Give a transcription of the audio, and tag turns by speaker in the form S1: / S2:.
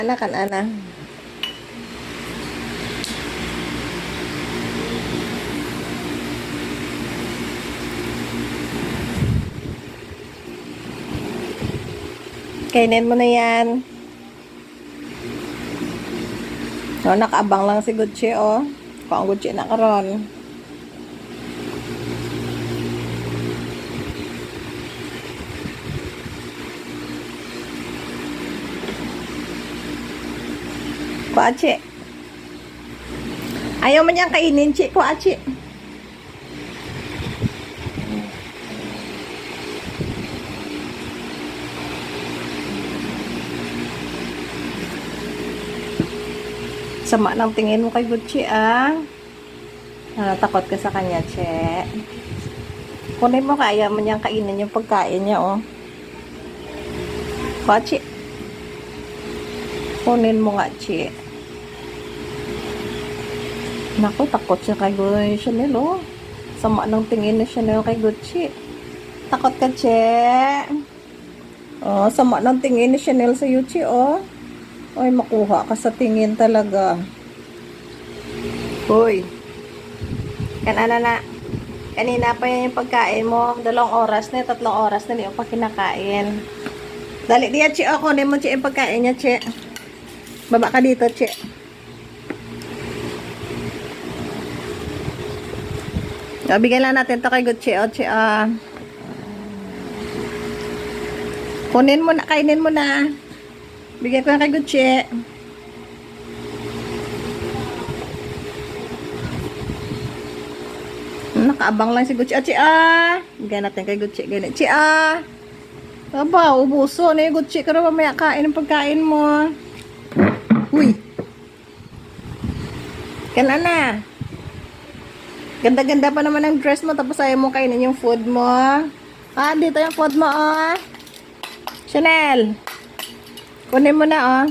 S1: Ana kan ana. Kainin mo na yan. O, nakaabang lang si Gucci, o. Kung ang Gucci na karon. Kuachi. Ayaw mo niyang kainin, Chi. Kuachi. Sama ng tingin mo kay Gucci, ah. Takot ka sa kanya, Che. Kunin mo, kaya mo niyang kainin yung pagkain niya, oh. Kuachi. Kunin mo nga, Chi. Naku, takot siya kay Chanel, oh. Sama ng tingin ni Chanel kay Gucci. Takot ka, Che. Oh, sama ng tingin ni Chanel sa Gucci, oh. Ay, makuha ka sa tingin talaga. Hoy. Kanana na. Kanina pa yan yung pagkain mo. 2 oras na, 3 oras na yung pa kinakain. Dali diya, Che. O, kunin mo, Che, yung pagkain niya, Che. Baba ka dito, Che. O, bigyan lang natin to kay Gucci, o, Che. Kunin mo na, kainin mo na. Bigyan ko na kay Gucci. Nakaabang lang si Gucci. Chi, bigyan natin kay Gucci. Ganyan. Chi, aba, ubuso na yung Gucci. Pero mamaya kain ng pagkain mo. Uy. Kailan na? Ganda-ganda pa naman ang dress mo. Tapos ayaw mo kainin yung food mo. Dito yung food mo, Chanel. Kunin mo na,